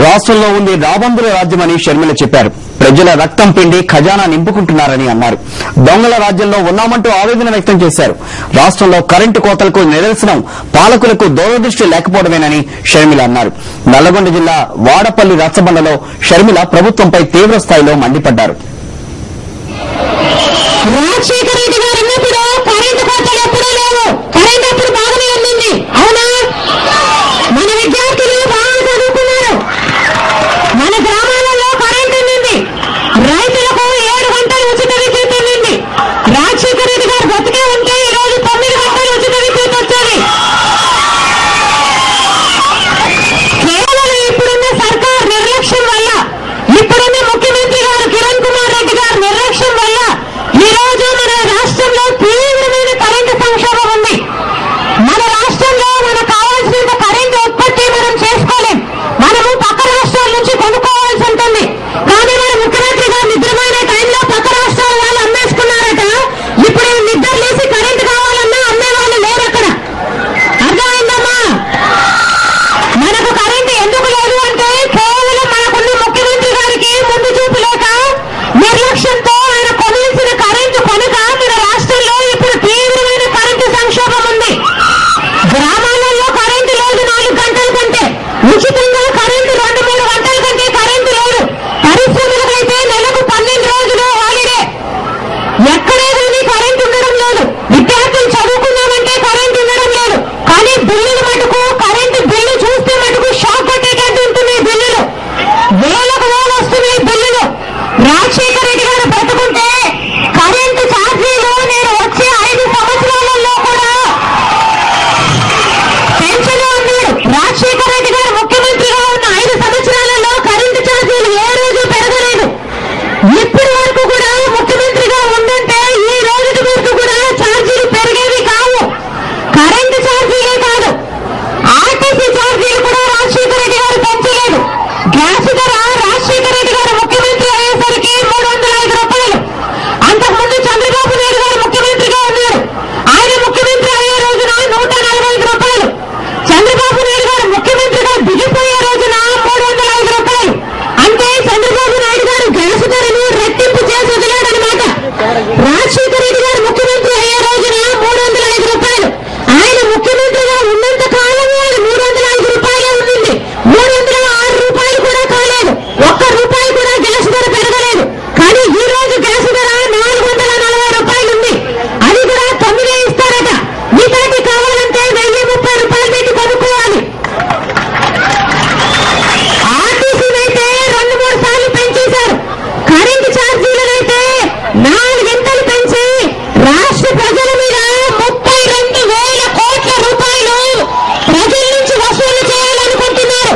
రాష్ట్రంలో ఉంది రాబందుల రాజ్యమని షర్మిల చెప్పారు. ప్రజల రక్తం పిండి ఖజానా నింపుకుంటున్నారని అన్నారు. దొంగల రాజ్యంలో ఉన్నామంటూ ఆవేదన వ్యక్తం చేశారు. రాష్ట్రంలో కరెంటు కోతలకు నిదర్శనం పాలకులకు దూరదృష్టి లేకపోవడమేనని షర్మిల అన్నారు. నల్లగొండ జిల్లా వాడపల్లి రచ్చబండలో షర్మిల ప్రభుత్వంపై తీవ్ర స్థాయిలో మండిపడ్డారు. రాజశేఖర రెడ్డి గారు ఉన్నప్పుడు కరెంటు కోతలు ఎప్పుడూ లేవు. కరెంట్ అప్పుడు బాగానే ఉండింది. అవునా? మన విద్యార్థులు బాగా చదువుకున్నారు. మన గ్రామాలలో కరెంట్ ఉండింది. రైతులకు 7 గంటలు ఉచిత విద్యుత్ ఉండింది. రాజశేఖర రెడ్డి గారు బతికే ఉంటే ఈ రోజు 9 గంటలు ఉచిత విద్యుత్ వచ్చేది. కేవలం ఇప్పుడున్న సర్కార్ నిర్లక్ష్యం వల్ల, ఇప్పుడున్న ముఖ్యమంత్రి గారు కిరణ్ కుమార్ రెడ్డి గారు నిర్లక్ష్యం వల్ల ఈ రోజు మన రాష్ట్రంలో తీవ్రమైన కరెంటు సంక్షోభం ఉంది. మన రాష్ట్రంలో మనకు కావాల్సినంత కరెంటు ఉత్పత్తి మనం చేసుకోలేం. మనము పక్క రాష్ట్రాల నుంచి కొనుక్కోవాల్సి ఉంటుంది. కానీ మన ముఖ్యమంత్రి గారు నిద్రమైన టైంలో పక్క రాష్ట్రాల వాళ్ళు అమ్మేసుకున్నారట. ఇప్పుడు నిద్ర లేసి కరెంటు కావాలన్నా అమ్మే వాళ్ళు లేరు అక్కడ. అర్థమైందమ్మా? మనకు కరెంటు ఎందుకు లేదు అంటే కేవలం మనకున్న ముఖ్యమంత్రి గారికి ముందు చూపు లేక, నిర్లక్ష్యంతో ఆయన కొనాల్సిన కరెంటు కొనక మన రాష్ట్రంలో ఇప్పుడు తీవ్రమైన కరెంటు సంక్షోభం ఉంది. గ్రామాలలో కరెంటు లేదు 4 గంటల కంటే, ఉచితంగా కరెంటు 2-3 గంటల కంటే కరెంటు లేదు. పరిశ్రమలకైతే నెలకు 12 రోజులు హాలిడే. ఎక్కడే కానీ కరెంటు ఉండడం లేదు. విద్యార్థులు చదువుకున్నామంటే కరెంటు ఉండడం లేదు. కానీ బిల్లులు మటుకు, కరెంటు బిల్లు చూస్తే మటుకు షాక్ కొట్టేటట్టు ఉంటున్నాయి బిల్లులు. వేలకు వేలు వస్తున్నాయి బిల్లులు. రాజశేఖర రెడ్డి గారు బ్రతుకుంటే కరెంటు ఛార్జీలు నేను వచ్చే 5 సంవత్సరాలలో కూడా పెంచనే ఉన్నాడు. రాజశేఖర రెడ్డి గారు ముఖ్యమంత్రిగా ఉన్న 5 సంవత్సరాలలో కరెంటు ఛార్జీలు ఏ రోజు పెరగలేదు. ఇప్పటి వరకు కూడా ముఖ్యమంత్రిగా ఉందంటే ఈ రోజుకి వరకు కూడా ఛార్జీలు పెరిగేవి కావు. కరెంటు ఛార్జీలే కాదు, ఆర్టీసీ ఛార్జీలు కూడా రాజశేఖర రెడ్డి గారు పెంచలేదు. గ్యాస్ ధర రాజశేఖర రెడ్డి గారు ముఖ్యమంత్రి అయ్యేసరికి 305 రూపాయలు. అంతకుముందు చంద్రబాబు నాయుడు గారు ముఖ్యమంత్రిగా ఉన్నారు. ఆయన ముఖ్యమంత్రి అయ్యే రోజున 145 రూపాయలు. చంద్రబాబు నాయుడు గారు ముఖ్యమంత్రిగా దిగిపోయే రోజున 305 రూపాయలు. అంటే చంద్రబాబు నాయుడు గారు గ్యాస్ ధరను రెట్టింపు చేసి వదిలాడనమాట. రాజశేఖర రెడ్డి గారు ముఖ్యమంత్రి అయ్యే రోజున 305 రూపాయలు. ఆయన ముఖ్యమంత్రిగా ఉన్నంత కాలం 305 రూపాయలే ఉండింది. 306 రూపాయలు కూడా కాలేదు. 1 రూపాయి కూడా గ్యాస్ ధర పెరగలేదు. కానీ ఈ రోజు గ్యాస్ ధర 440 రూపాయలు ఉంది. అది కూడా 9 ఇస్తారట. మిగతాది కావాలంటే 1030 రూపాయలు పెట్టి కొనుక్కోవాలి. ఆర్టీసీనైతే 2-3 సార్లు పెంచేశారు. కరెంటు ఛార్జీలనైతే 4 గంటలు పెంచి రాష్ట్ర ప్రజల మీద 32,000 కోట్ల రూపాయలు ప్రజల నుంచి వసూలు చేయాలనుకుంటున్నారు.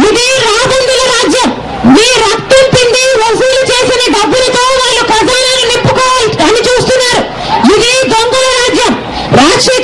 ఇది రాబందుల రాజ్యం. మీ రక్తం పిండి వసూలు చేసిన డబ్బులతో వాళ్ళు ఖజానాలు నింపుకోవాలి అని చూస్తున్నారు. ఇది దొంగల రాజ్యం. రాజశేఖర